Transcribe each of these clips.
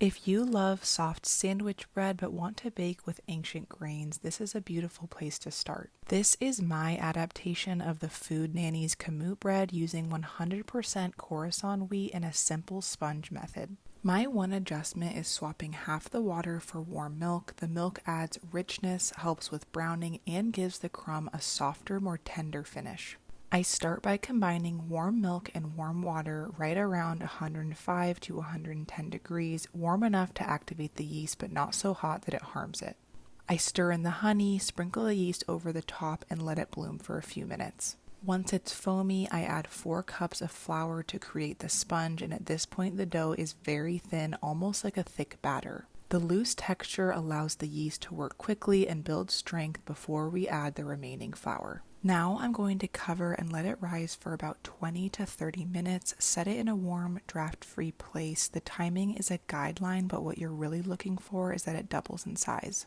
If you love soft sandwich bread but want to bake with ancient grains, this is a beautiful place to start. This is my adaptation of the Food Nanny's Kamut Bread using 100% Khorasan wheat in a simple sponge method. My one adjustment is swapping half the water for warm milk. The milk adds richness, helps with browning, and gives the crumb a softer, more tender finish. I start by combining warm milk and warm water right around 105 to 110 degrees, warm enough to activate the yeast but not so hot that it harms it. I stir in the honey, sprinkle the yeast over the top, and let it bloom for a few minutes. Once it's foamy, I add 4 cups of flour to create the sponge, and at this point the dough is very thin, almost like a thick batter. The loose texture allows the yeast to work quickly and build strength before we add the remaining flour. Now I'm going to cover and let it rise for about 20 to 30 minutes. Set it in a warm, draft-free place. The timing is a guideline, but what you're really looking for is that it doubles in size.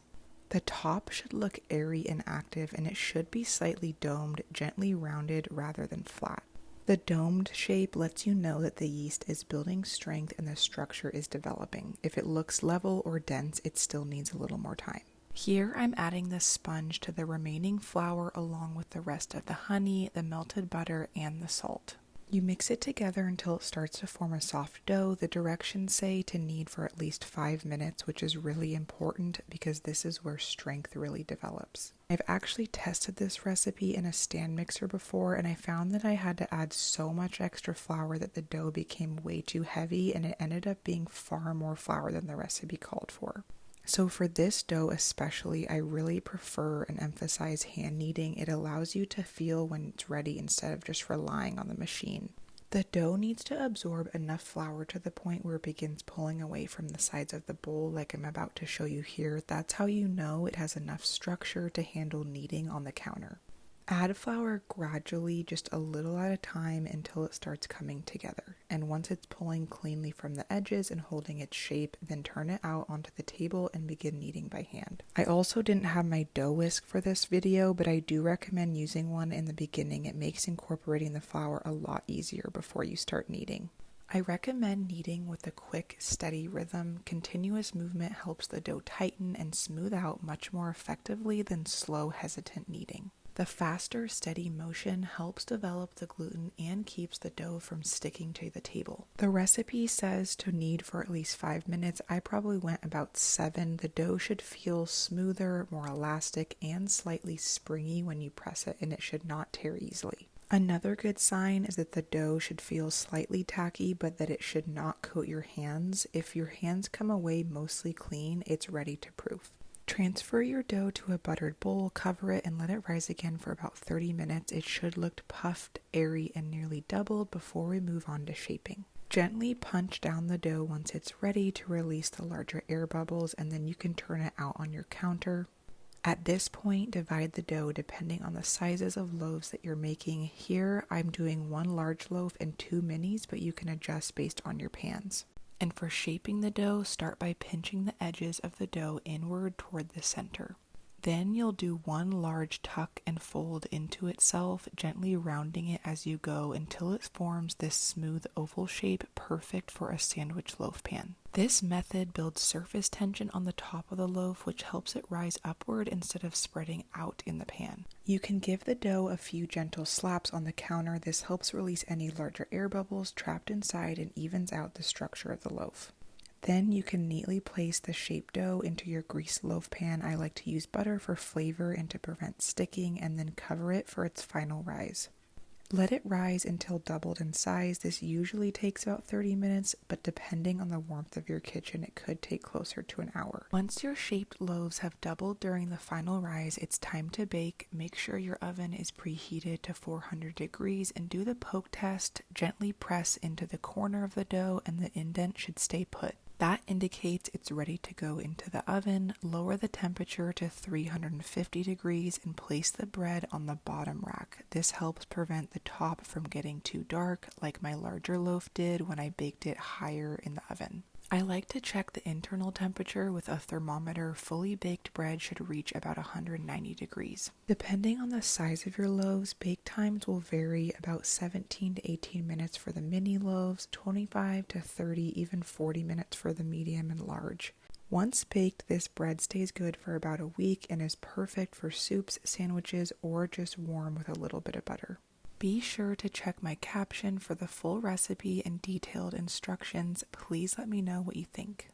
The top should look airy and active, and it should be slightly domed, gently rounded rather than flat. The domed shape lets you know that the yeast is building strength and the structure is developing. If it looks level or dense, it still needs a little more time. Here I'm adding the sponge to the remaining flour along with the rest of the honey, the melted butter, and the salt. You mix it together until it starts to form a soft dough. The directions say to knead for at least 5 minutes, which is really important because this is where strength really develops. I've actually tested this recipe in a stand mixer before, and I found that I had to add so much extra flour that the dough became way too heavy, and it ended up being far more flour than the recipe called for. So for this dough especially, I really prefer and emphasize hand kneading. It allows you to feel when it's ready instead of just relying on the machine. The dough needs to absorb enough flour to the point where it begins pulling away from the sides of the bowl like I'm about to show you here. That's how you know it has enough structure to handle kneading on the counter. Add flour gradually, just a little at a time until it starts coming together. And once it's pulling cleanly from the edges and holding its shape, then turn it out onto the table and begin kneading by hand. I also didn't have my dough whisk for this video, but I do recommend using one in the beginning. It makes incorporating the flour a lot easier before you start kneading. I recommend kneading with a quick, steady rhythm. Continuous movement helps the dough tighten and smooth out much more effectively than slow, hesitant kneading. The faster, steady motion helps develop the gluten and keeps the dough from sticking to the table. The recipe says to knead for at least 5 minutes. I probably went about 7. The dough should feel smoother, more elastic, and slightly springy when you press it, and it should not tear easily. Another good sign is that the dough should feel slightly tacky, but that it should not coat your hands. If your hands come away mostly clean, it's ready to proof. Transfer your dough to a buttered bowl, cover it, and let it rise again for about 30 minutes. It should look puffed, airy, and nearly doubled before we move on to shaping. Gently punch down the dough once it's ready to release the larger air bubbles, and then you can turn it out on your counter. At this point, divide the dough depending on the sizes of loaves that you're making. Here, I'm doing 1 large loaf and 2 minis, but you can adjust based on your pans. And for shaping the dough, start by pinching the edges of the dough inward toward the center. Then you'll do 1 large tuck and fold into itself, gently rounding it as you go until it forms this smooth oval shape perfect for a sandwich loaf pan. This method builds surface tension on the top of the loaf, which helps it rise upward instead of spreading out in the pan. You can give the dough a few gentle slaps on the counter. This helps release any larger air bubbles trapped inside and evens out the structure of the loaf. Then you can neatly place the shaped dough into your greased loaf pan. I like to use butter for flavor and to prevent sticking, and then cover it for its final rise. Let it rise until doubled in size. This usually takes about 30 minutes, but depending on the warmth of your kitchen, it could take closer to an hour. Once your shaped loaves have doubled during the final rise, it's time to bake. Make sure your oven is preheated to 400 degrees and do the poke test. Gently press into the corner of the dough and the indent should stay put. That indicates it's ready to go into the oven. Lower the temperature to 350 degrees and place the bread on the bottom rack. This helps prevent the top from getting too dark, like my larger loaf did when I baked it higher in the oven. I like to check the internal temperature with a thermometer. Fully baked bread should reach about 190 degrees. Depending on the size of your loaves, bake times will vary about 17 to 18 minutes for the mini loaves, 25 to 30, even 40 minutes for the medium and large. Once baked, this bread stays good for about a week and is perfect for soups, sandwiches, or just warm with a little bit of butter. Be sure to check my caption for the full recipe and detailed instructions. Please let me know what you think.